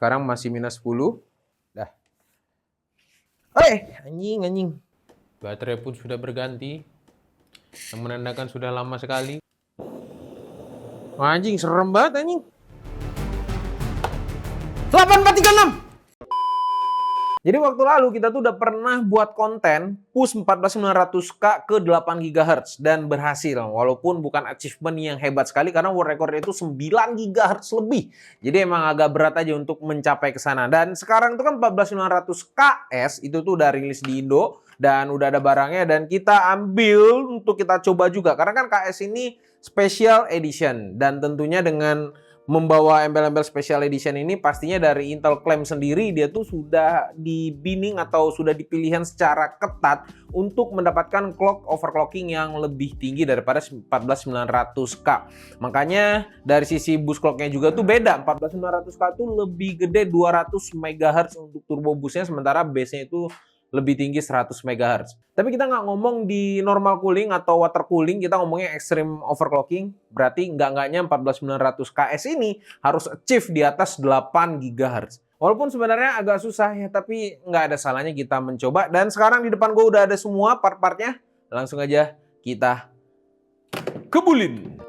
Sekarang masih minus 10. Dah. Anjing. Baterai pun sudah berganti. Yang menandakan sudah lama sekali. Anjing, serem banget anjing. 8436. Jadi waktu lalu kita tuh udah pernah buat konten push 14900K ke 8 GHz dan berhasil. Walaupun bukan achievement yang hebat sekali karena world record itu 9 GHz lebih. Jadi emang agak berat aja untuk mencapai ke sana. Dan sekarang itu kan 14900KS itu tuh udah rilis di Indo dan udah ada barangnya dan kita ambil untuk kita coba juga. Karena kan KS ini special edition dan tentunya dengan membawa embel-embel special edition ini pastinya dari Intel claim sendiri dia tuh sudah dibining atau sudah dipilihan secara ketat untuk mendapatkan clock overclocking yang lebih tinggi daripada 14900K. Makanya dari sisi boost clocknya juga tuh beda. 14900K tuh lebih gede 200 MHz untuk turbo boostnya, sementara base-nya itu lebih tinggi 100 MHz. Tapi kita nggak ngomong di normal cooling atau water cooling, kita ngomongnya extreme overclocking. Berarti nggak-nggaknya 14900KS ini harus achieve di atas 8 GHz. Walaupun sebenarnya agak susah ya, tapi nggak ada salahnya kita mencoba. Dan sekarang di depan gue udah ada semua part-partnya. Langsung aja kita kebulin.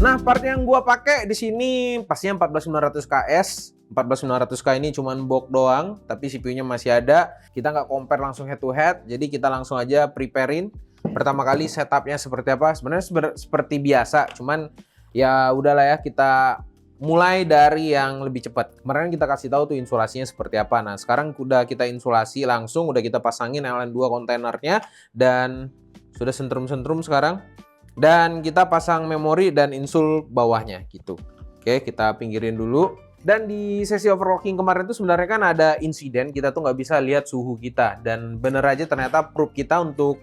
Nah, part yang gua pakai di sini pastinya 14900KS. 14900K ini cuman box doang, tapi CPU-nya masih ada. Kita nggak compare langsung head to head, jadi kita langsung aja preparein. Pertama kali setupnya seperti apa? Sebenarnya seperti biasa, cuman ya udahlah ya, kita mulai dari yang lebih cepat. Kemarin kita kasih tahu tuh insulasinya seperti apa. Nah, sekarang udah kita insulasi langsung, udah kita pasangin LN2 kontainernya dan sudah sentrum-sentrum sekarang. Dan kita pasang memori dan insul bawahnya gitu. Oke, kita pinggirin dulu. Dan di sesi overclocking kemarin itu sebenarnya kan ada insiden, kita tuh nggak bisa lihat suhu kita. Dan bener aja ternyata probe kita untuk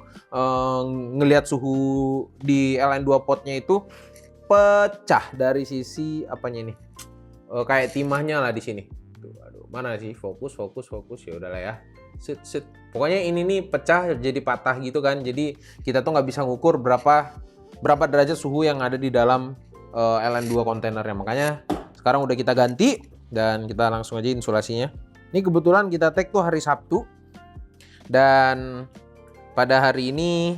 ngelihat suhu di LN2 potnya itu pecah dari sisi apanya nih? Kayak timahnya lah di sini. Tuh, aduh, mana sih? Fokus ya udahlah ya. Sit. Pokoknya ini nih pecah jadi patah gitu kan. Jadi kita tuh nggak bisa ngukur berapa derajat suhu yang ada di dalam LN2 kontainernya. Makanya sekarang udah kita ganti dan kita langsung aja insulasinya. Ini kebetulan kita tag tuh hari Sabtu. Dan pada hari ini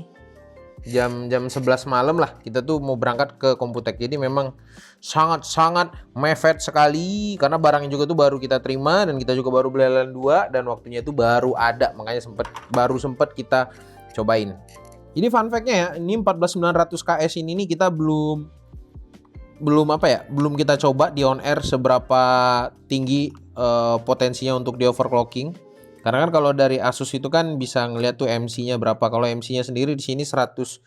jam 11 malam lah kita tuh mau berangkat ke Computex. Jadi memang sangat mepet sekali karena barangnya juga tuh baru kita terima dan kita juga baru beli LN2 dan waktunya itu baru ada. Makanya baru sempet kita cobain. Ini fun fact-nya ya, ini 14900KS ini nih kita belum kita coba di on air seberapa tinggi potensinya untuk di overclocking. Karena kan kalau dari Asus itu kan bisa ngeliat tuh MC-nya berapa. Kalau MC-nya sendiri di sini 105,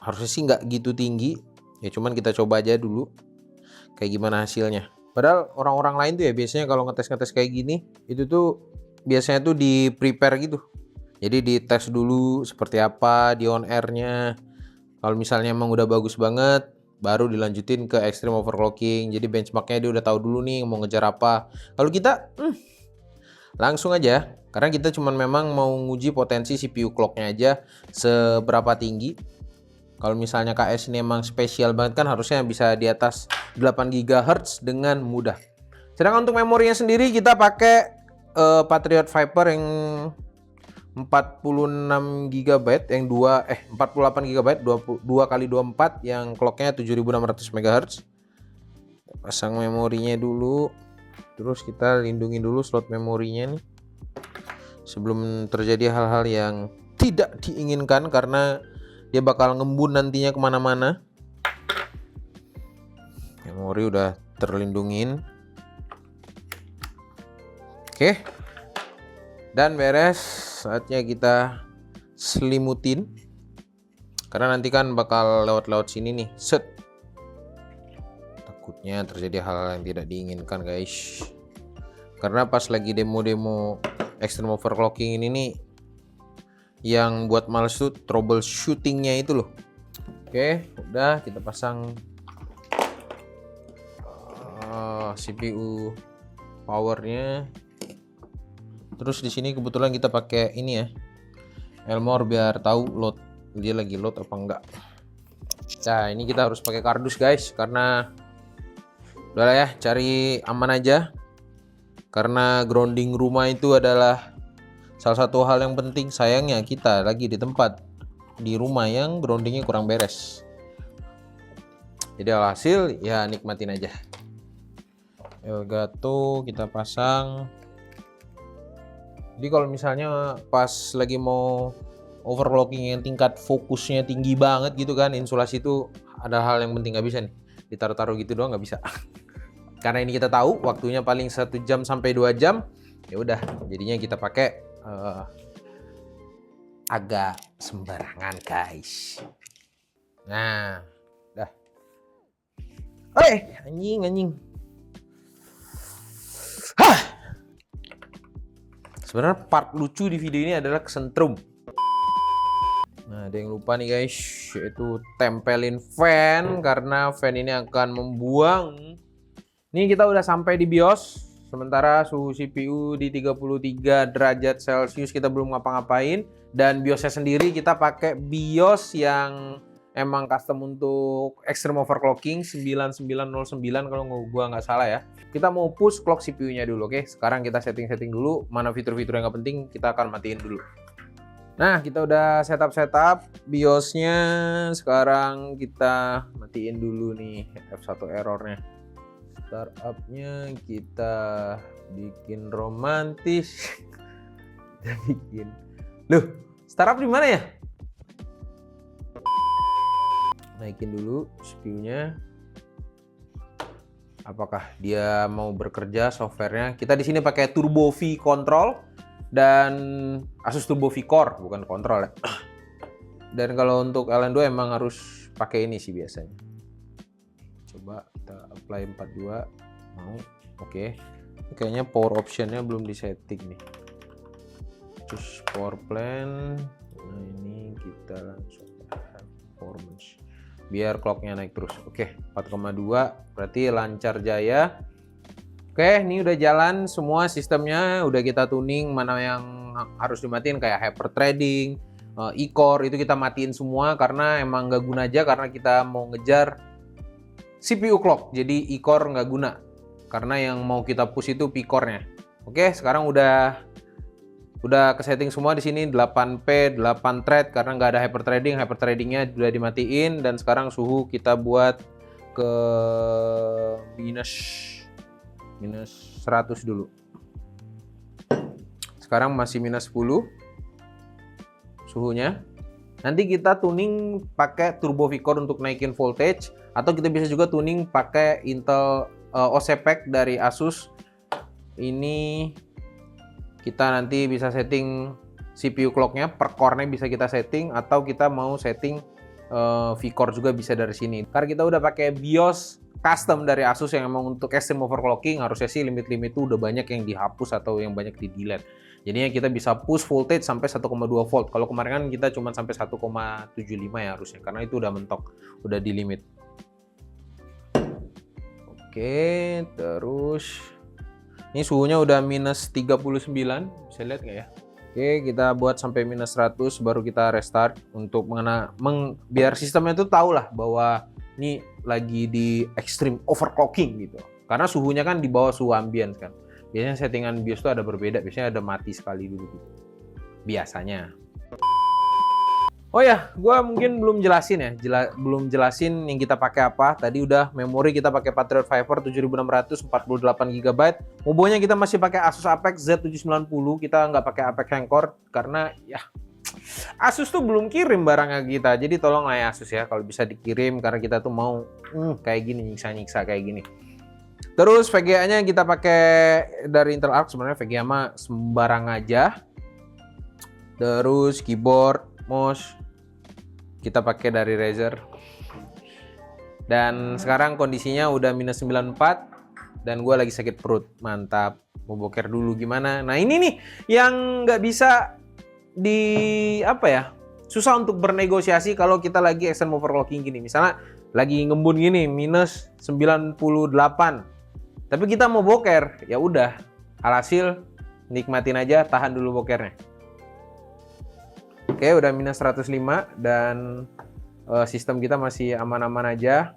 harusnya sih nggak gitu tinggi. Ya cuman kita coba aja dulu kayak gimana hasilnya. Padahal orang-orang lain tuh ya biasanya kalau ngetes kayak gini itu tuh biasanya tuh di prepare gitu. Jadi dites dulu seperti apa di on air-nya. Kalau misalnya emang udah bagus banget, baru dilanjutin ke extreme overclocking. Jadi benchmark-nya dia udah tahu dulu nih mau ngejar apa. Kalau kita langsung aja, karena kita cuman memang mau nguji potensi CPU clock-nya aja seberapa tinggi. Kalau misalnya KS ini emang spesial banget kan harusnya bisa di atas 8 GHz dengan mudah. Sedangkan untuk memorinya sendiri kita pakai Patriot Viper yang 46 GB yang 48 GB 2x24 yang clocknya 7600 MHz. Pasang memorinya dulu, terus kita lindungi dulu slot memorinya nih sebelum terjadi hal-hal yang tidak diinginkan karena dia bakal ngembun nantinya kemana-mana. Memori udah terlindungin. Oke, dan beres. Saatnya kita selimutin karena nanti kan bakal lewat sini nih, set. Takutnya terjadi hal yang tidak diinginkan guys, karena pas lagi demo extreme overclocking ini nih yang buat males tuh troubleshootingnya itu loh. Oke, udah kita pasang CPU powernya. Terus di sini kebetulan kita pakai ini ya, Elmore biar tahu load dia lagi load apa enggak. Nah ini kita harus pakai kardus guys, karena udahlah ya, cari aman aja, karena grounding rumah itu adalah salah satu hal yang penting. Sayangnya kita lagi di tempat di rumah yang groundingnya kurang beres, jadi alhasil ya nikmatin aja. Elgato kita pasang. Jadi kalau misalnya pas lagi mau overclocking yang tingkat fokusnya tinggi banget gitu kan, insulasi itu ada hal yang penting, nggak bisa nih ditaruh-taruh gitu doang, nggak bisa. Karena ini kita tahu waktunya paling 1 jam sampai 2 jam, ya udah jadinya kita pakai agak sembarangan guys. Nah, dah. Anjing. Hah. Sebenarnya part lucu di video ini adalah kesentrum. Nah, ada yang lupa nih guys, yaitu tempelin fan, karena fan ini akan membuang. Ini kita udah sampai di BIOS. Sementara suhu CPU di 33 derajat Celcius, kita belum ngapa-ngapain. Dan BIOSnya sendiri kita pakai BIOS yang emang custom untuk extreme overclocking 9909 kalau gua nggak salah ya. Kita mau push clock CPU-nya dulu, oke? Sekarang kita setting-setting dulu, mana fitur-fitur yang nggak penting kita akan matiin dulu. Nah, kita udah setup BIOS-nya. Sekarang kita matiin dulu nih F1 errornya. Startup-nya kita bikin romantis. Kita bikin. Loh, startup di mana ya? Naikin dulu CPU-nya. Apakah dia mau bekerja softwarenya? Kita di sini pakai Turbo V Control dan Asus Turbo V Core, bukan kontrol ya. Dan kalau untuk LN2 emang harus pakai ini sih biasanya. Coba kita apply 42. Mau. Oke. Kayaknya power optionnya belum disetting nih. Terus power plan. Nah, ini kita langsung performance. Biar clocknya naik terus. Oke, 4,2 berarti lancar jaya. Oke, ini udah jalan semua sistemnya, udah kita tuning mana yang harus dimatiin kayak hyper threading, e-core itu kita matiin semua karena emang nggak guna aja, karena kita mau ngejar CPU clock. Jadi e-core nggak guna karena yang mau kita push itu P-core-nya. Oke, sekarang udah ke setting semua di sini 8P, 8 thread karena nggak ada hyper threading. Hyper threadingnya udah dimatiin dan sekarang suhu kita buat ke minus 100 dulu. Sekarang masih minus 10 suhunya. Nanti kita tuning pakai Turbo V-Core untuk naikin voltage, atau kita bisa juga tuning pakai Intel OCPEC dari Asus. Ini kita nanti bisa setting CPU clocknya, per core-nya bisa kita setting, atau kita mau setting V-Core juga bisa dari sini. Karena kita udah pakai BIOS custom dari Asus yang emang untuk extreme overclocking, harusnya sih limit-limit itu udah banyak yang dihapus atau yang banyak di delete. Jadinya kita bisa push voltage sampai 1,2 volt. Kalau kemarin kan kita cuma sampai 1,75 ya harusnya, karena itu udah mentok, udah di limit. Oke, terus ini suhunya udah minus 39, bisa lihat nggak ya? Oke, kita buat sampai minus 100 baru kita restart untuk biar sistemnya itu tahu lah bahwa ini lagi di extreme overclocking gitu. Karena suhunya kan di bawah suhu ambient kan. Biasanya settingan BIOS itu ada berbeda, biasanya ada mati sekali dulu gitu. Biasanya. Oh ya, gue mungkin belum jelasin ya, belum jelasin yang kita pakai apa. Tadi udah memori kita pakai Patriot Fiber 7600 48 GB. Mobonya kita masih pakai Asus Apex Z790, kita nggak pakai Apex Encore karena ya Asus tuh belum kirim barangnya kita. Jadi tolong lah ya Asus ya, kalau bisa dikirim karena kita tuh mau kayak gini, nyiksa-nyiksa kayak gini. Terus VGA-nya kita pakai dari Intel Arc, sebenarnya VGA mah sembarang aja. Terus keyboard, mouse kita pakai dari Razer. Dan sekarang kondisinya udah minus 94 dan gue lagi sakit perut. Mantap. Mau boker dulu gimana? Nah ini nih yang nggak bisa susah untuk bernegosiasi kalau kita lagi extreme overclocking gini. Misalnya lagi ngembun gini minus 98. Tapi kita mau boker, ya udah. Alhasil nikmatin aja, tahan dulu bokernya. Oke, udah minus 105 dan sistem kita masih aman-aman aja.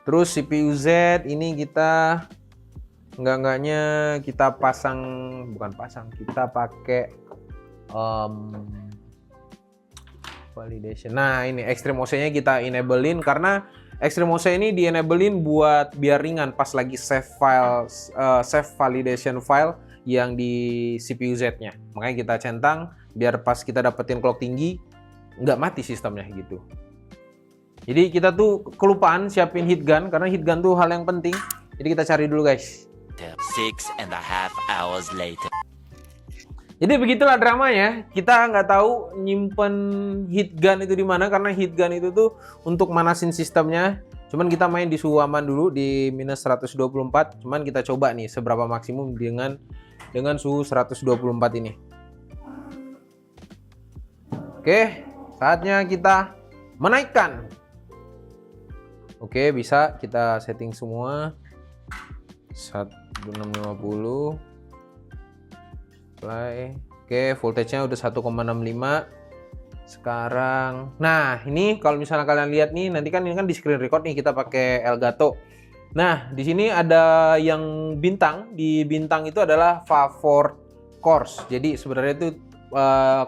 Terus CPU Z ini kita enggaknya kita pasang, kita pakai validation. Nah, ini Extreme OC-nya kita enablein karena Extreme OC ini di-enablein buat biar ringan pas lagi save file, save validation file yang di CPU Z-nya. Makanya kita centang biar pas kita dapetin clock tinggi nggak mati sistemnya gitu. Jadi kita tuh kelupaan siapin heat gun karena heat gun tuh hal yang penting. Jadi kita cari dulu guys. 6.5 hours later. Jadi begitulah dramanya. Kita nggak tahu nyimpen heat gun itu di mana karena heat gun itu tuh untuk manasin sistemnya. Cuman kita main di suhu aman dulu di minus 124. Cuman kita coba nih seberapa maksimum dengan suhu 124 ini. Oke, saatnya kita menaikkan. Oke, bisa kita setting semua. 1650. Play. Oke, voltage-nya udah 1,65. Sekarang, nah ini kalau misalnya kalian lihat nih, nanti kan ini kan di screen record nih kita pakai Elgato. Nah, di sini ada yang bintang. Di bintang itu adalah favor cores. Jadi sebenarnya itu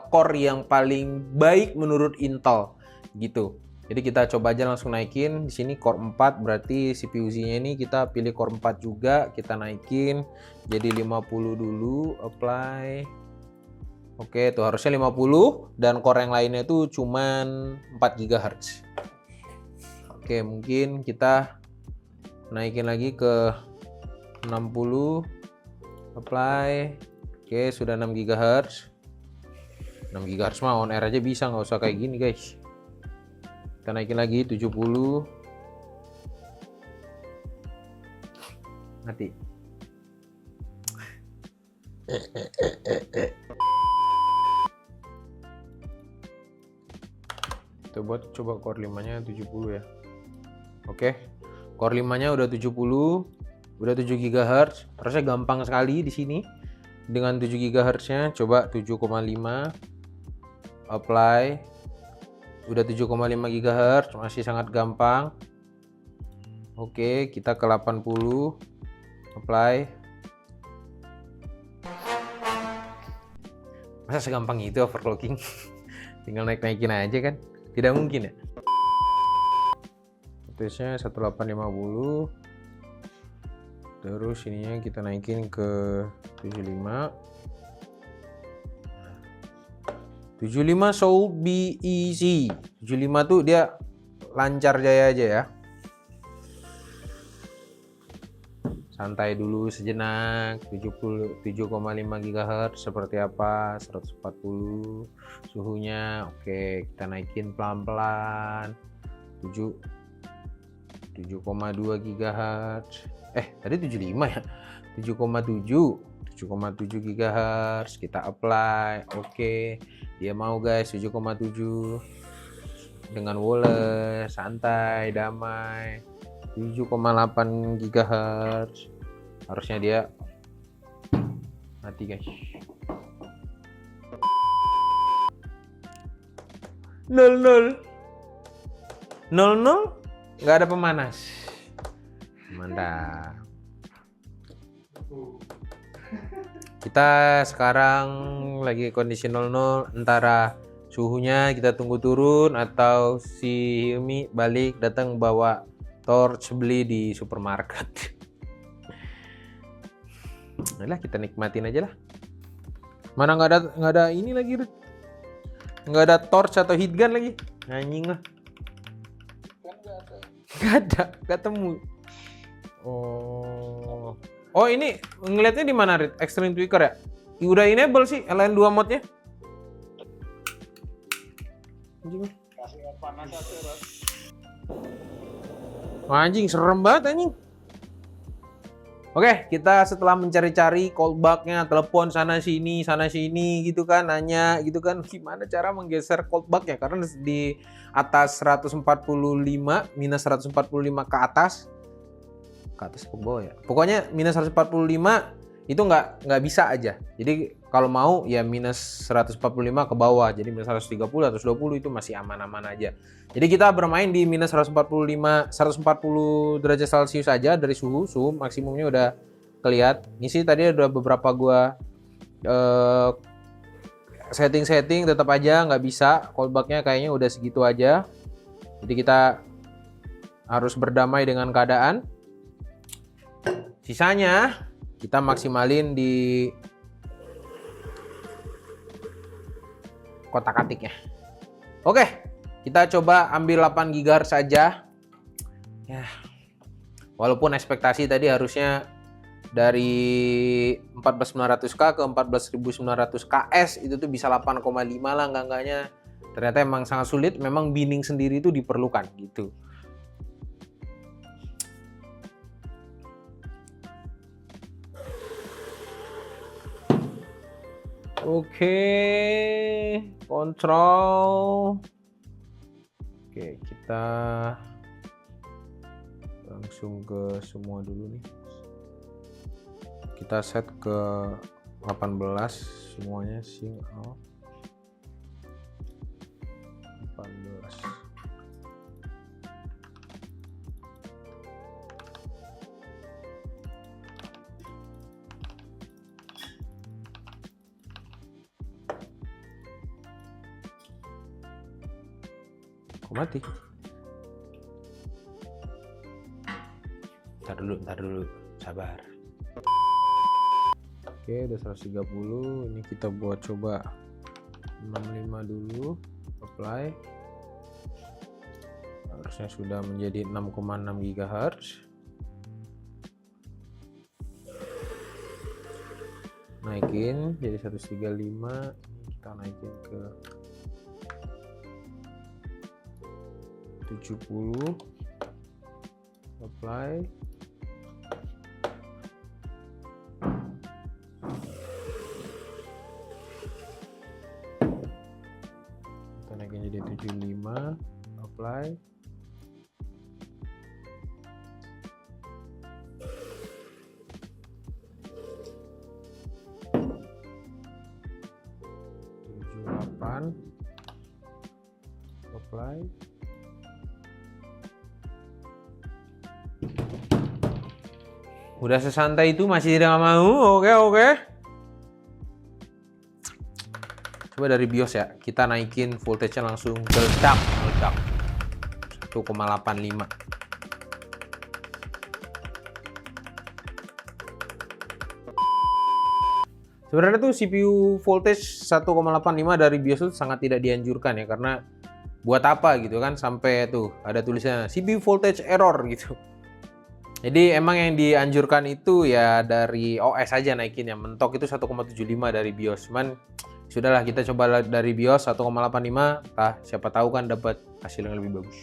core yang paling baik menurut Intel gitu. Jadi kita coba aja langsung naikin. Di sini core 4 berarti CPU-nya ini kita pilih core 4 juga, kita naikin jadi 50 dulu, apply. Oke, tuh harusnya 50 dan core yang lainnya itu cuman 4 GHz. Oke, mungkin kita naikin lagi ke 60, apply. Oke, sudah 6 GHz. 6 GHz mah on air aja bisa, nggak usah kayak gini guys. Kita naikin lagi 70. Mati. Kita buat coba core 5-nya 70 ya. Oke. Core 5-nya udah 70, udah 7 GHz. Harusnya gampang sekali di sini. Dengan 7 GHz-nya coba 7,5. Apply. Udah 7,5 GHz, masih sangat gampang. Oke, kita ke 80. Apply. Masa segampang itu overclocking? Tinggal naik-naikin aja kan? Tidak mungkin ya? Voltage-nya 1850. Terus ininya kita naikin ke 75. 75 should be easy. 75 tuh dia lancar jaya aja ya. Santai dulu sejenak. 7,5 GHz seperti apa? 140 suhunya. Oke, kita naikin pelan-pelan. 7,2 GHz. Tadi 75 ya. 7,7 GHz. Kita apply. Oke. Dia mau guys 7,7 dengan Wallace, santai, damai. 7,8 GHz. Harusnya dia mati guys. 00 nggak ada pemanas. Mantap. Kita sekarang lagi kondisi 00, antara suhunya kita tunggu turun atau si Hilmi balik datang bawa torch beli di supermarket. Nah, kita nikmatin aja lah. Mana nggak ada ini lagi, nggak ada torch atau heat gun lagi. Anjing lah. Nggak temu. Oh ini ngelihatnya di mana, Rit? Extreme Tweaker ya? Udah enable sih LN2 mode-nya. Anjing serem banget anjing. Oke, kita setelah mencari-cari coldbug-nya, telepon sana sini gitu kan, nanya gitu kan, gimana cara menggeser coldbug-nya karena di atas 145, minus 145 ke atas ke bawah ya. Pokoknya minus 145 itu nggak bisa aja. Jadi kalau mau ya minus 145 ke bawah, jadi minus 130 atau 120 itu masih aman-aman aja. Jadi kita bermain di minus 140 derajat Celcius aja dari suhu maksimumnya udah kelihatan. Ini sih tadi ada beberapa gua setting tetap aja nggak bisa, coldbacknya kayaknya udah segitu aja. Jadi kita harus berdamai dengan keadaan. Sisanya kita maksimalin di kotak-atiknya. Oke, kita coba ambil 8 GHz saja. Ya, walaupun ekspektasi tadi harusnya dari 14900K ke 14900 KS itu tuh bisa 8,5 lah enggaknya. Ternyata emang sangat sulit, memang binning sendiri itu diperlukan gitu. Oke, kontrol. Oke, kita langsung ke semua dulu nih. Kita set ke 18 semuanya sync out. 18. Kok mati? Ntar dulu, sabar. Oke, udah 130. Ini kita buat coba 65 dulu, apply. Harusnya sudah menjadi 6,6 GHz. Naikin jadi 135. Kita naikin ke 70, apply. Kita naikin jadi 75, apply. Apply. Udah sesantai itu masih tidak mau. Oke. Coba dari BIOS ya, kita naikin voltage-nya langsung meledak 1,85. Sebenarnya tuh CPU voltage 1,85 dari BIOS itu sangat tidak dianjurkan ya, karena buat apa gitu kan sampai tuh ada tulisannya CPU voltage error gitu. Jadi emang yang dianjurkan itu ya dari OS aja naikin, yang mentok itu 1,75 dari BIOS. Cuman sudahlah, kita coba dari BIOS 1,85, siapa tahu kan dapat hasil yang lebih bagus.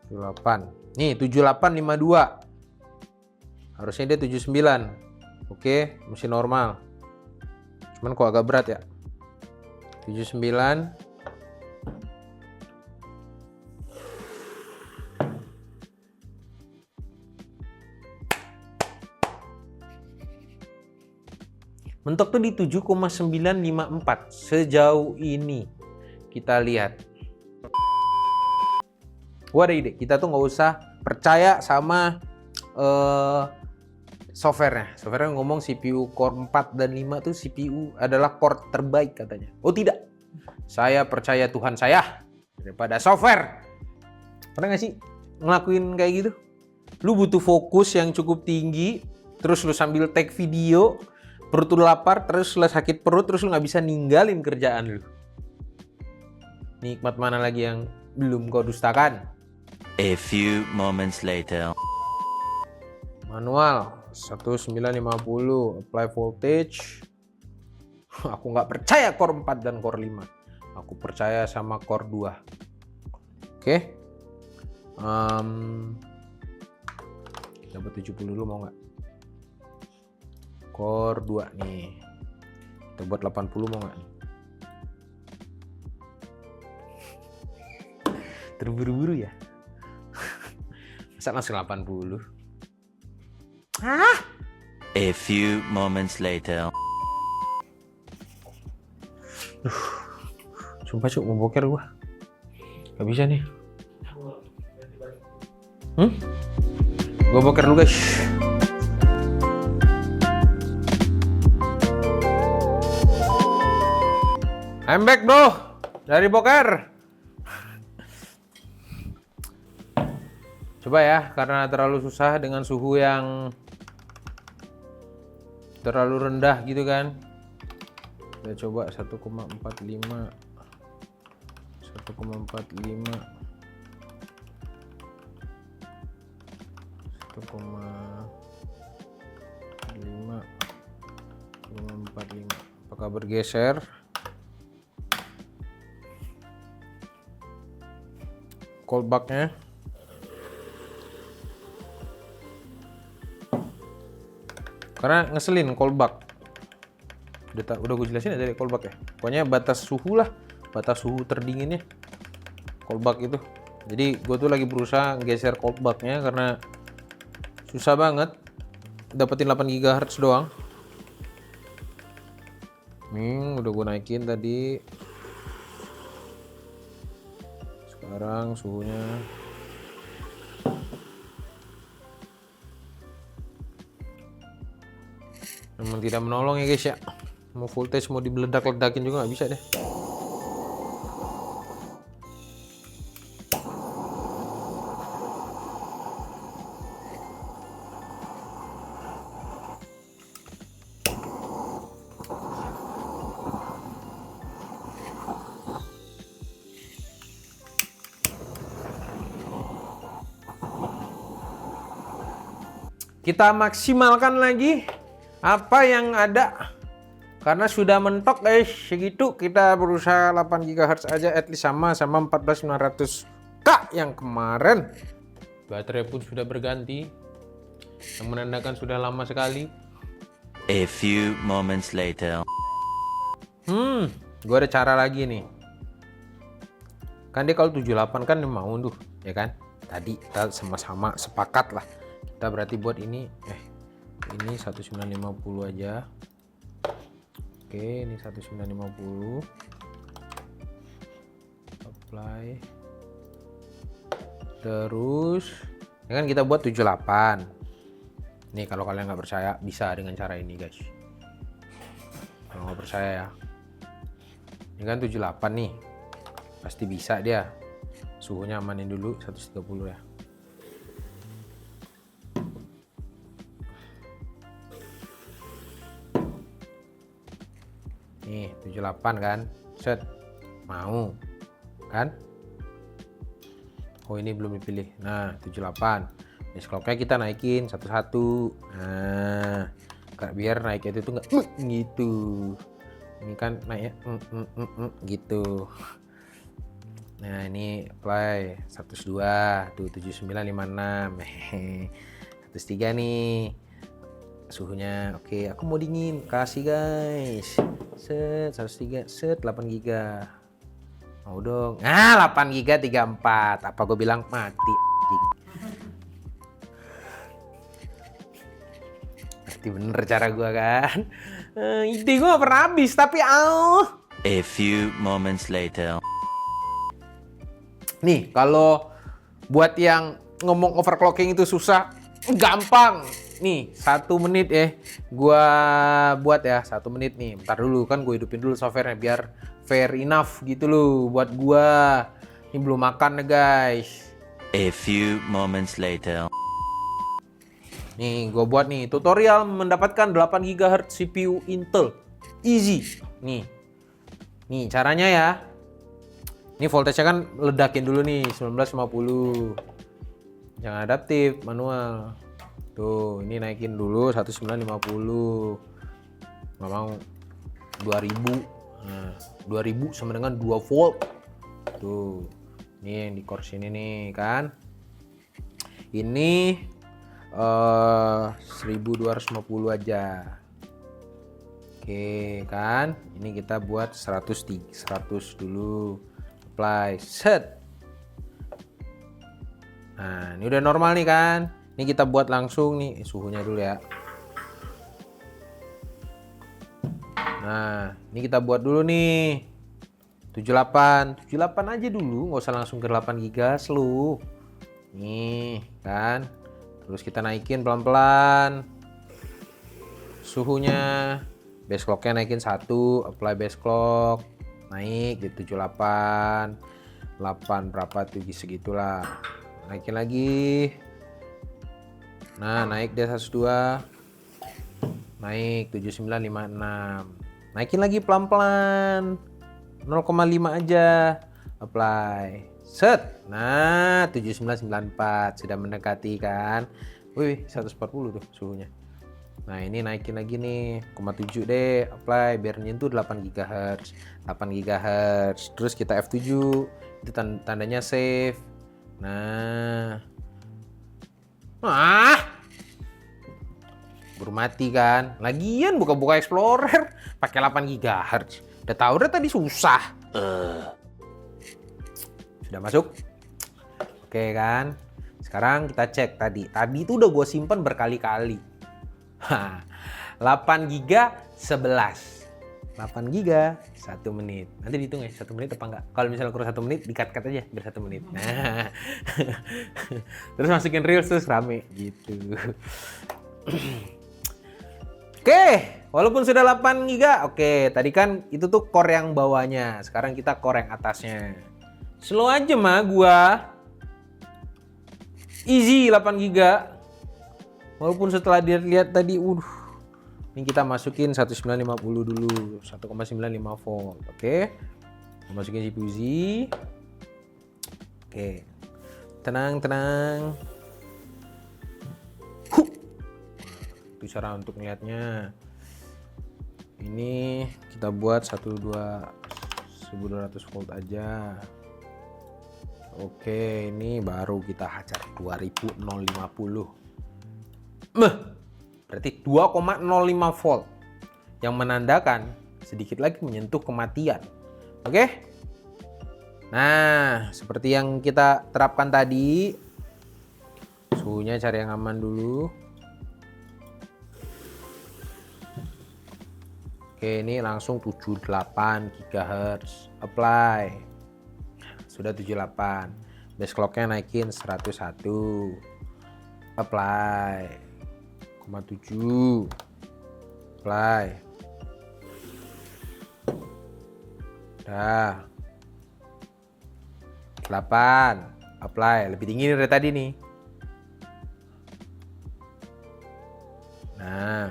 78. Nih 7852. Harusnya dia 79. Oke, masih normal. Cuman kok agak berat ya. 79. Mentok tuh di 7,954 sejauh ini kita lihat. Gua ada ide, kita tuh nggak usah percaya sama softwarenya. Softwarenya ngomong CPU Core 4 dan 5 tuh CPU adalah core terbaik katanya. Oh tidak, saya percaya Tuhan saya daripada software. Pernah nggak sih ngelakuin kayak gitu? Lu butuh fokus yang cukup tinggi, terus lu sambil take video, perut lu lapar, terus lu sakit perut, terus lu nggak bisa ninggalin kerjaan lu. Nikmat mana lagi yang belum kau dustakan? A few moments later. Manual 1950, apply voltage. Aku nggak percaya core 4 dan core 5. Aku percaya sama core 2. Oke. Dapat 70 dulu mau nggak? Core 2 nih. Kita buat 80 mau nggak nih? Terburu-buru ya? Masa langsung 80? A few moments later. Sumpah cuk, mau boker gua. Gak bisa nih. Gua boker dulu guys. I'm back bro, dari boker. Coba ya, karena terlalu susah dengan suhu yang terlalu rendah gitu kan. Kita coba 1,45. 1,45. 1,45. Apakah bergeser? Cold back-nya. Karena ngeselin cold back. Udah gue jelasin ya dari cold back ya. Pokoknya batas suhu lah, batas suhu terdinginnya cold back itu. Jadi gue tuh lagi berusaha geser cold back-nya karena susah banget dapetin 8 GHz doang. Udah gue naikin tadi. Sekarang suhunya memang tidak menolong ya guys ya. Mau voltage mau dibeledak-ledakin juga nggak bisa deh. Kita maksimalkan lagi apa yang ada. Karena sudah mentok guys, segitu kita berusaha 8 GHz aja at least sama 14900K yang kemarin. Baterai pun sudah berganti, yang menandakan sudah lama sekali. A few moments later. Gue ada cara lagi nih. Kan dia kalau 78 kan mau tuh, ya kan? Tadi kita sama-sama sepakat lah. Kita berarti buat ini, ini 1950 aja. Oke, ini 1950. Apply. Terus, ya kan kita buat 78. Nih kalau kalian nggak percaya bisa dengan cara ini guys. Kalau nggak percaya ya. Ini kan 78 nih. Pasti bisa dia. Suhunya amanin dulu 130 ya. Nih 78 kan, set, mau kan? Oh ini belum dipilih. Nah 78. Base clocknya kita naikin satu-satu. Nah biar naiknya itu nggak gitu. Ini kan naiknya gitu. Nah ini apply 102 tuh 7956. 103 nih. Suhunya oke, aku mau dingin, kasih guys. Set 103, set 8 GB. Mau dong. 8 GB 34. Apa gue bilang mati anjing. Pasti bener cara gue kan. Ide gue gak pernah habis tapi A few moments later. Nih, kalau buat yang ngomong overclocking itu susah, gampang. Nih 1 menit gua buat ya 1 menit nih. Bentar dulu kan gue hidupin dulu softwarenya biar fair enough gitu loh buat gua. Ini belum makan nih guys. A few moments later. Nih gue buat nih tutorial mendapatkan 8 GHz CPU Intel easy. Nih caranya ya. Ini voltage-nya kan ledakin dulu nih 1950. Jangan adaptif, manual. Tuh, ini naikin dulu 1950. Nggak mau 2000. Nah, 2000 sama dengan 2 volt. Tuh. Ini yang di core sini nih kan. Ini 1250 aja. Oke, kan? Ini kita buat 100 dulu. Apply, set. Nah, ini udah normal nih kan? Ini kita buat langsung nih suhunya dulu ya. Nah, ini kita buat dulu nih. 78 aja dulu, nggak usah langsung ke 8 GB slow. Nih, kan. Terus kita naikin pelan-pelan. Suhunya, base clock-nya naikin 1, apply base clock. Naik di 78. 8 berapa tuh segitulah. Naikin lagi. Nah, naik di 102. Naik 7956. Naikin lagi pelan-pelan. 0,5 aja. Apply. Set. Nah, 7994 sudah mendekati kan. Wih, 140 tuh suhunya. Nah, ini naikin lagi nih, 0,7 deh. Apply biar nyentuh 8 GHz. 8 GHz. Terus kita F7. Itu tandanya save. Nah. Baru mati kan. Lagian buka-buka Explorer pakai 8 GHz. Udah tahu udah tadi susah. Sudah masuk? Oke kan? Sekarang kita cek tadi. Tadi itu udah gue simpan berkali-kali. 8 GB 11. 8 GB 1 menit. Nanti dihitung ya 1 menit apa enggak. Kalau misalnya kurang 1 menit di-cut-cut aja biar 1 menit. Nah. Terus masukin reels terus rame gitu. Oke, walaupun sudah 8 GB, oke, tadi kan itu tuh core yang bawahnya. Sekarang kita core yang atasnya. Slow aja mah gua. Easy 8 GB. Walaupun setelah dilihat tadi, ini kita masukin 1950 dulu, 1,95 volt, oke. Masukin CPU Z. Oke. Tenang. Itu cara untuk melihatnya. Ini kita buat 1200 volt aja. Oke, ini baru kita hajar 2050. Berarti 2,05 volt. Yang menandakan sedikit lagi menyentuh kematian. Oke? Nah, seperti yang kita terapkan tadi. Suhunya cari yang aman dulu. Oke, ini langsung 78 GHz. Apply. Sudah 78. Base clock-nya naikin 101. Apply. 0,7. Apply. Dah. 8. Apply. Lebih tinggi dari tadi nih. Nah.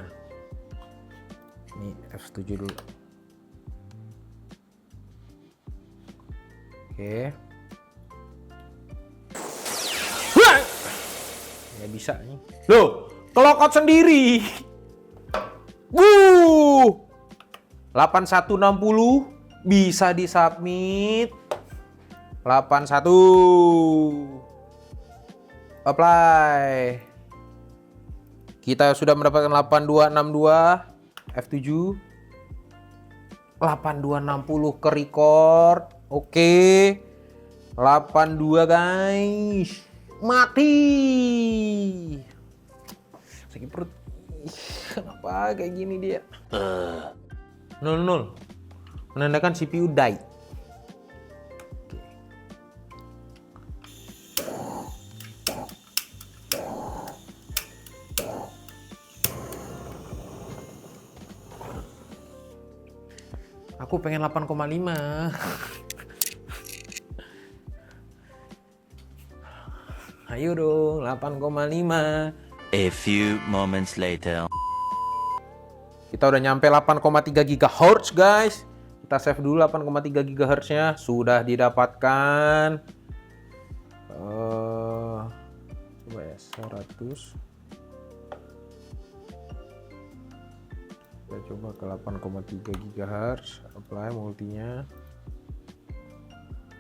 Ini F7 dulu. Oke. Ya bisa nih. Loh, kelokot sendiri. 8160 bisa disubmit. 81. Apply. Kita sudah mendapatkan 8262 F7. 8260 ke record. Oke. 82 guys. Mati. Sakit perut. Kenapa kayak gini dia? 00. Menandakan CPU die. Aku pengen 8,5. Ayo dong, 8,5. A few moments later. Kita udah nyampe 8,3 GHz guys. Kita save dulu 8,3 GHz-nya. Sudah didapatkan. Coba ya, 100. Kita coba ke 8,3 GHz. Apply multinya.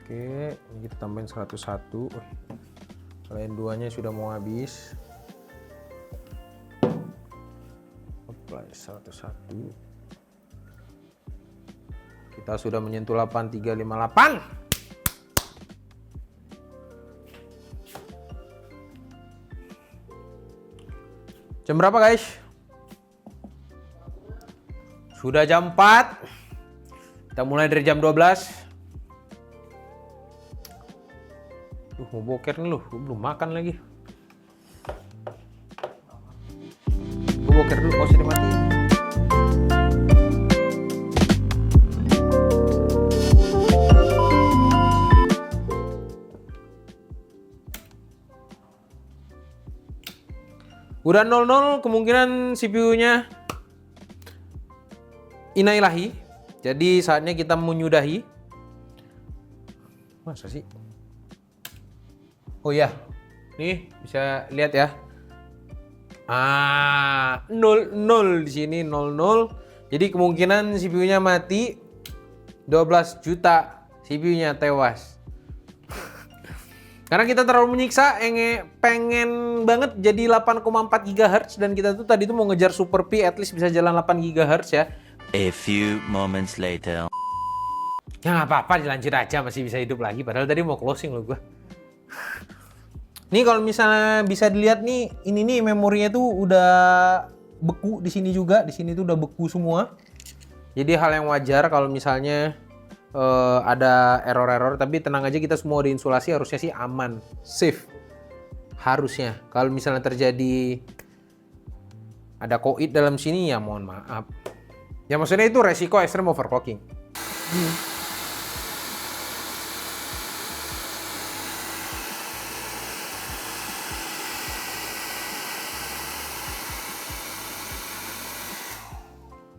Oke, ini kita tambahin 101. Kalian duanya sudah mau habis. Apply 101. Kita sudah menyentuh 8358. Jam berapa guys? Sudah jam 4. Kita mulai dari jam 12. Mau boker nih lu, belum makan lagi. Gue boker dulu, kau sudah mati. Udah 00, kemungkinan CPU-nya inailahi. Jadi saatnya kita menyudahi. Masa sih? Oh iya, nih bisa lihat ya. 00 di sini 00. Jadi kemungkinan CPU-nya mati, 12 juta CPU-nya tewas. Karena kita terlalu menyiksa, pengen banget jadi 8,4 GHz dan kita tuh tadi tuh mau ngejar Super P at least bisa jalan 8 GHz ya. A few moments later. Ya nggak apa-apa, dilanjut aja, masih bisa hidup lagi. Padahal tadi mau closing loh gua. Nih kalau misalnya bisa dilihat nih, ini nih memorinya tuh udah beku di sini juga, di sini tuh udah beku semua. Jadi hal yang wajar kalau misalnya ada error-error, tapi tenang aja, kita semua udah insulasi, harusnya sih aman, safe. Harusnya. Kalau misalnya terjadi ada koid dalam sini ya mohon maaf. Ya maksudnya itu resiko extreme overclocking.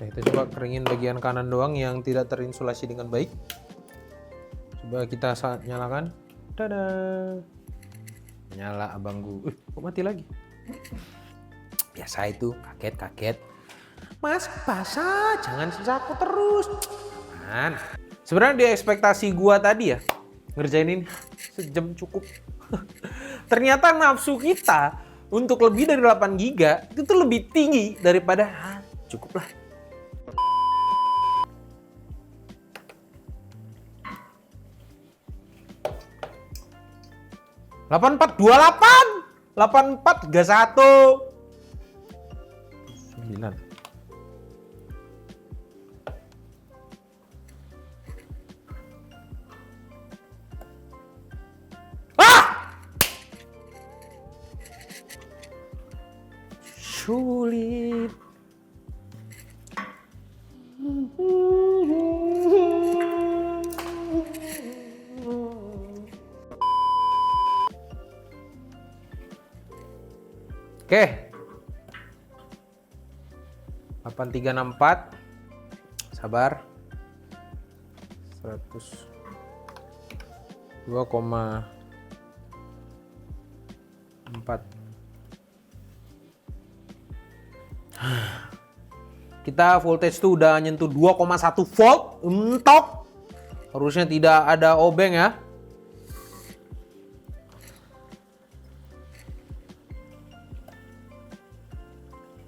Nah, kita coba keringin bagian kanan doang yang tidak terinsulasi dengan baik. Coba kita nyalakan. Dadah. Nyala abangku. Kok mati lagi? Biasa itu, kaget-kaget. Mas, basah, jangan siksa aku terus. Man. Sebenarnya di ekspektasi gua tadi ya, ngerjain ini sejam cukup. Ternyata nafsu kita untuk lebih dari 8 GB itu tuh lebih tinggi daripada cukup lah. Delapan 84 31 9. Sulit. Oke. 8364. Sabar. 102,4. Kita voltage tuh udah nyentuh 2,1 volt. Mentok. Harusnya tidak ada obeng ya.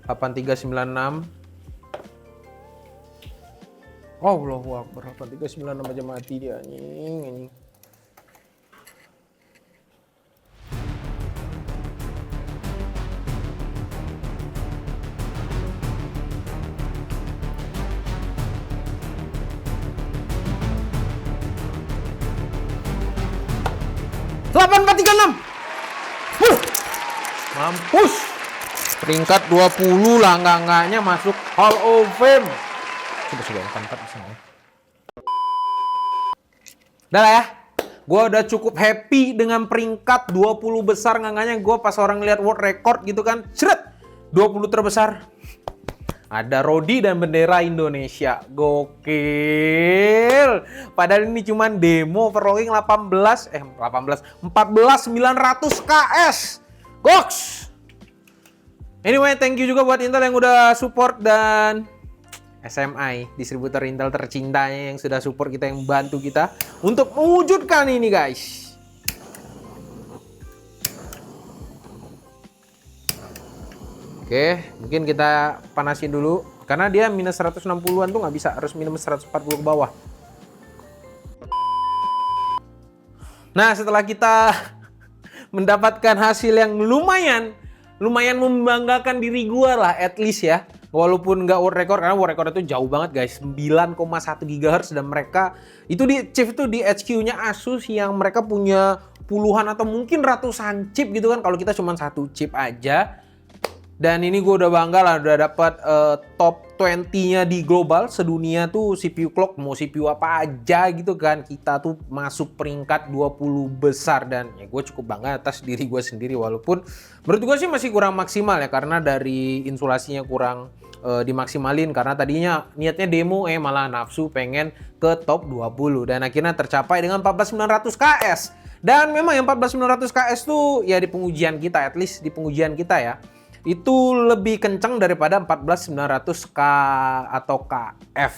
Delapan 8396. Allahu Akbar, 8396 aja mati dia, anjing. Delapan 8436. Mampus. Peringkat 20 lah, enggaknya masuk Hall of Fame. Coba 44 bisa ya. Udah lah ya. Gue udah cukup happy dengan peringkat 20 besar, enggaknya gue pas orang lihat world record gitu kan. Seret. 20 terbesar. Ada Rodi dan bendera Indonesia. Gokil. Padahal ini cuman demo overclocking 14 900 KS. Goks. Anyway, thank you juga buat Intel yang udah support dan SMI, distributor Intel tercintanya yang sudah support kita, yang bantu kita untuk mewujudkan ini, guys. Oke, mungkin kita panasin dulu karena dia minus 160-an tuh nggak bisa, harus minus 140 ke bawah. Nah, setelah kita mendapatkan hasil yang lumayan membanggakan diri gua lah, at least ya. walaupun nggak world record, karena world record itu jauh banget guys, 9,1 GHz, dan mereka itu di chip itu di HQ-nya Asus yang mereka punya puluhan atau mungkin ratusan chip gitu kan, kalau kita cuma satu chip aja. Dan ini gue udah bangga lah, udah dapat top 20-nya di global sedunia tuh CPU clock, mau CPU apa aja gitu kan. Kita tuh masuk peringkat 20 besar, dan ya gue cukup bangga atas diri gue sendiri, walaupun menurut gue sih masih kurang maksimal ya, karena dari insulasinya kurang dimaksimalin, karena tadinya niatnya demo malah nafsu pengen ke top 20, dan akhirnya tercapai dengan 14900 KS. Dan memang yang 14900 KS tuh ya di pengujian kita, at least di pengujian kita ya, itu lebih kenceng daripada 14900K atau KF.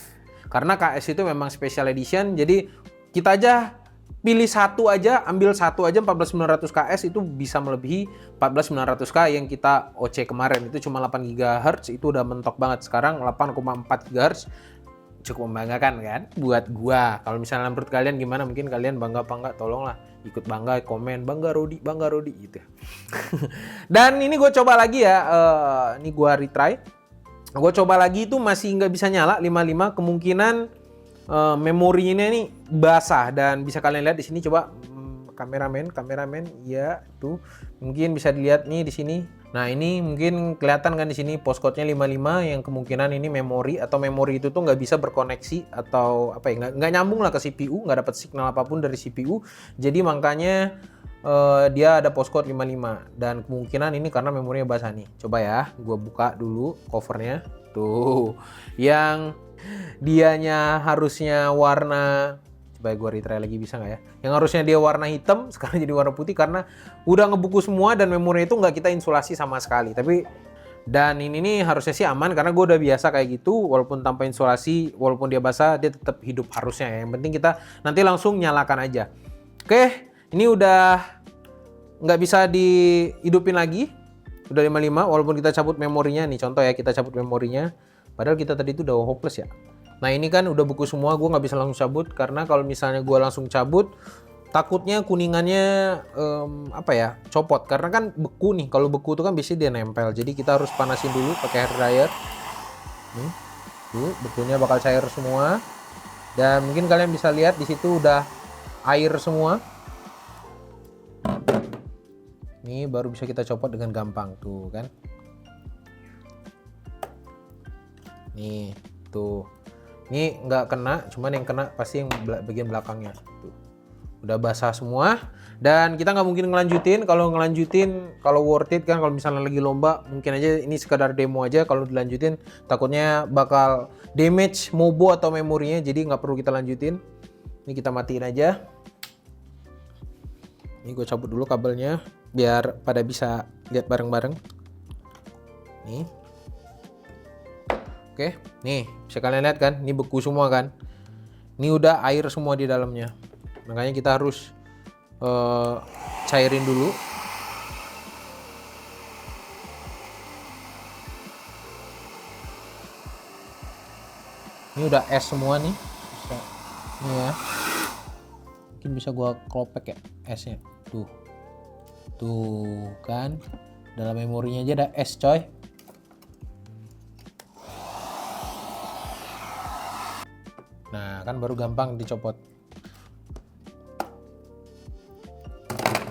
Karena KS itu memang special edition, jadi kita aja pilih satu aja, ambil satu aja 14900 KS itu bisa melebihi 14900K yang kita OC kemarin. Itu cuma 8 GHz, itu udah mentok banget. Sekarang 8,4 GHz cukup membanggakan kan buat gua. Kalau misalnya menurut kalian gimana? Mungkin kalian bangga apa enggak? Tolonglah ikut bangga, komen bangga Rodi gitu. Dan ini gue coba lagi ya, ini gue retry. Gue coba lagi itu masih nggak bisa nyala 55, kemungkinan memorinya ini basah, dan bisa kalian lihat di sini. Coba kameramen ya, tuh mungkin bisa dilihat nih di sini. Nah ini mungkin kelihatan kan di sini postcode-nya 55, yang kemungkinan ini memori, atau memori itu tuh nggak bisa berkoneksi atau apa ya, nggak nyambung lah ke CPU, nggak dapat signal apapun dari CPU, jadi makanya dia ada postcode 55, dan kemungkinan ini karena memorinya basah nih. Coba ya, gue buka dulu covernya, tuh yang dianya harusnya warna, coba gue retry lagi bisa nggak ya, yang harusnya dia warna hitam sekarang jadi warna putih karena udah ngebuku semua, dan memori itu nggak kita insulasi sama sekali. Tapi dan ini nih harusnya sih aman karena gue udah biasa kayak gitu, walaupun tanpa insulasi, walaupun dia basah dia tetap hidup harusnya ya. Yang penting kita nanti langsung nyalakan aja. Oke, ini udah nggak bisa dihidupin lagi, udah 55 walaupun kita cabut memorinya nih. Contoh ya, kita cabut memorinya, padahal kita tadi itu udah hopeless ya. Nah ini kan udah buku semua, gue nggak bisa langsung cabut, karena kalau misalnya gue langsung cabut takutnya kuningannya copot, karena kan beku nih. Kalau beku itu kan biasanya dia nempel, jadi kita harus panasin dulu pakai hair dryer. Nih, tuh bekunya bakal cair semua, dan mungkin kalian bisa lihat di situ udah air semua. Ini baru bisa kita copot dengan gampang tuh kan. Nih tuh. Ini nggak kena, cuman yang kena pasti yang bagian belakangnya. Tuh. Udah basah semua, dan kita nggak mungkin ngelanjutin. Kalau ngelanjutin, kalau worth it kan, kalau misalnya lagi lomba, mungkin aja ini sekadar demo aja. Kalau dilanjutin, takutnya bakal damage mobo atau memorinya, jadi nggak perlu kita lanjutin. Ini kita matiin aja. Ini gue cabut dulu kabelnya, biar pada bisa lihat bareng-bareng. Nih. Oke, nih bisa kalian lihat kan, ini beku semua kan. Ini udah air semua di dalamnya. Makanya kita harus cairin dulu. Ini udah es semua nih. Bisa, nih ya. Mungkin bisa gua kelopek ya esnya. Tuh kan. Dalam memorinya aja ada es coy. Nah kan baru gampang dicopot.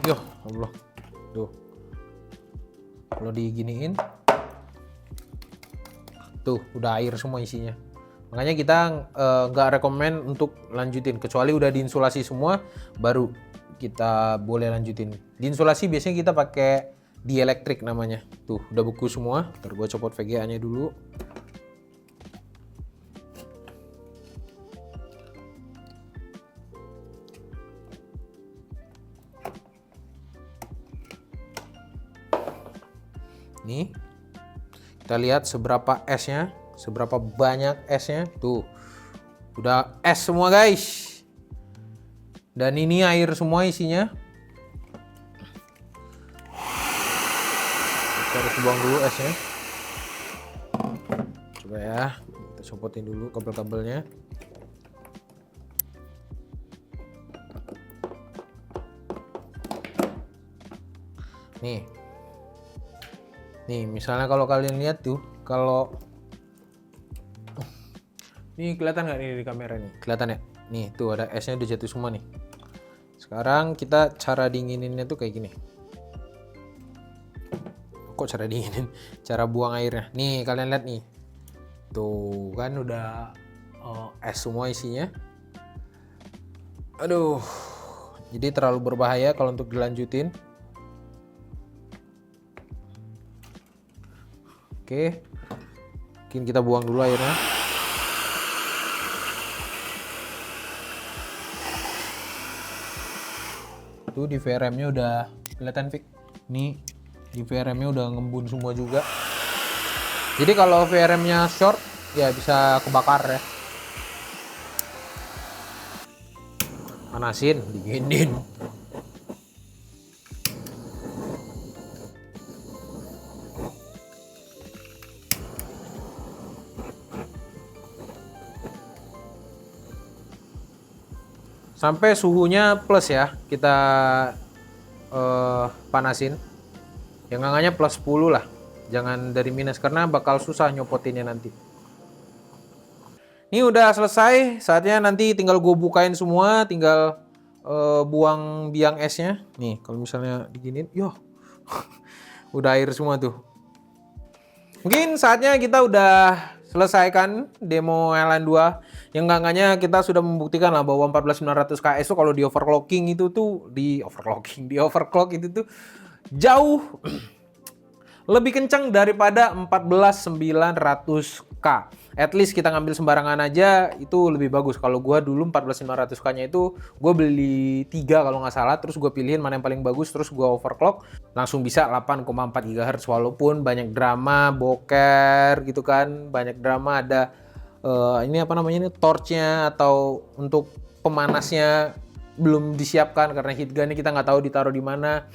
Yoh Allah. Tuh. Kalau diginiin, tuh udah air semua isinya. Makanya kita nggak rekomen untuk lanjutin, kecuali udah diinsulasi semua, baru kita boleh lanjutin. Diinsulasi biasanya kita pakai dielektrik namanya. Tuh udah beku semua. Ntar gue copot VGA-nya dulu. Nih, kita lihat seberapa esnya, seberapa banyak esnya. Tuh, udah es semua guys. Dan ini air semua isinya. Kita harus buang dulu esnya. Coba ya, kita copotin dulu kabel-kabelnya. Nih, misalnya kalau kalian lihat tuh, kalau Nih kelihatan nggak nih di kamera nih? Kelihatan ya? Nih tuh ada esnya udah jatuh semua nih. Sekarang kita cara dingininnya tuh kayak gini. Kok cara dinginin? Cara buang airnya. Nih kalian lihat nih. Tuh kan udah es semua isinya. Aduh. Jadi terlalu berbahaya kalau untuk dilanjutin. Oke. Mungkin kita buang dulu airnya. Tuh di VRM-nya udah kelihatan Fik. Nih di VRM-nya udah ngembun semua juga. Jadi kalau VRM-nya short ya bisa kebakar ya. Panasin, dinginin. Sampai suhunya plus ya, kita panasin. Yang angkanya plus 10 lah. Jangan dari minus karena bakal susah nyopotinnya nanti. Ini udah selesai, saatnya nanti tinggal gue bukain semua, tinggal buang biang esnya. Nih, kalau misalnya diginin, yoh, udah air semua tuh. Mungkin saatnya kita udah selesaikan demo LN2. Yang enggaknya kita sudah membuktikan lah bahwa 14900 KS tuh kalau di overclock itu tuh jauh lebih kencang daripada 14900K. At least kita ngambil sembarangan aja itu lebih bagus. Kalau gua dulu 14900K-nya itu gua beli 3 kalau nggak salah, terus gua pilihin mana yang paling bagus, terus gua overclock langsung bisa 8,4 GHz walaupun banyak drama, boker gitu kan, banyak drama ada ini apa namanya ini torch-nya atau untuk pemanasnya belum disiapkan karena heat gun-nya kita nggak tahu ditaruh di mana.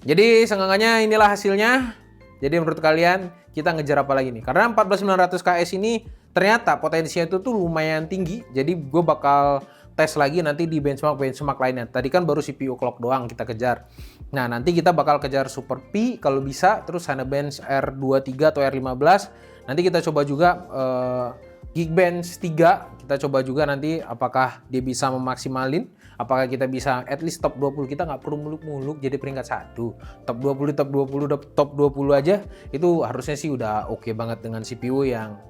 Jadi seenggaknya inilah hasilnya. Jadi menurut kalian kita ngejar apa lagi nih? Karena 14900 KS ini ternyata potensinya itu tuh lumayan tinggi. Jadi gue bakal tes lagi nanti di benchmark lainnya. Tadi kan baru CPU clock doang kita kejar. Nah nanti kita bakal kejar Super Pi kalau bisa. Terus Cinebench R23 atau R15. Nanti kita coba juga Geekbench 3. Kita coba juga nanti apakah dia bisa memaksimalin. Apakah kita bisa at least top 20, kita nggak perlu muluk-muluk jadi peringkat 1. Top 20 aja itu harusnya sih udah oke banget dengan CPU yang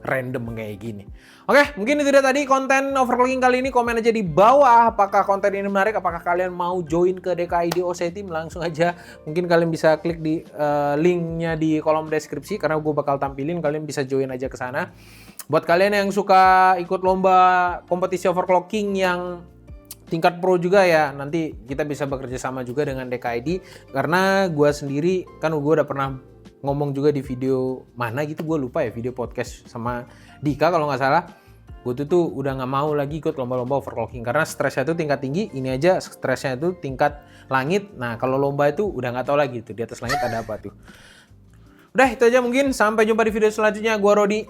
random kayak gini. Oke, mungkin itu dia tadi konten overclocking kali ini. Komen aja di bawah apakah konten ini menarik, apakah kalian mau join ke DKID OC Team. Langsung aja mungkin kalian bisa klik di linknya di kolom deskripsi karena gue bakal tampilin, kalian bisa join aja ke sana. Buat kalian yang suka ikut lomba kompetisi overclocking yang tingkat pro juga ya, nanti kita bisa bekerja sama juga dengan DKID karena gue sendiri kan gue udah pernah ngomong juga di video mana gitu, gue lupa ya, video podcast sama Dika kalau nggak salah. Gue tuh udah nggak mau lagi ikut lomba-lomba overclocking karena stresnya itu tingkat tinggi. Ini aja stresnya itu tingkat langit. Nah kalau lomba itu udah nggak tahu lagi tuh di atas langit ada apa tuh. Udah itu aja mungkin, sampai jumpa di video selanjutnya. Gue Rodi,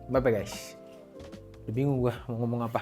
bye bye guys. Udah bingung gue mau ngomong apa.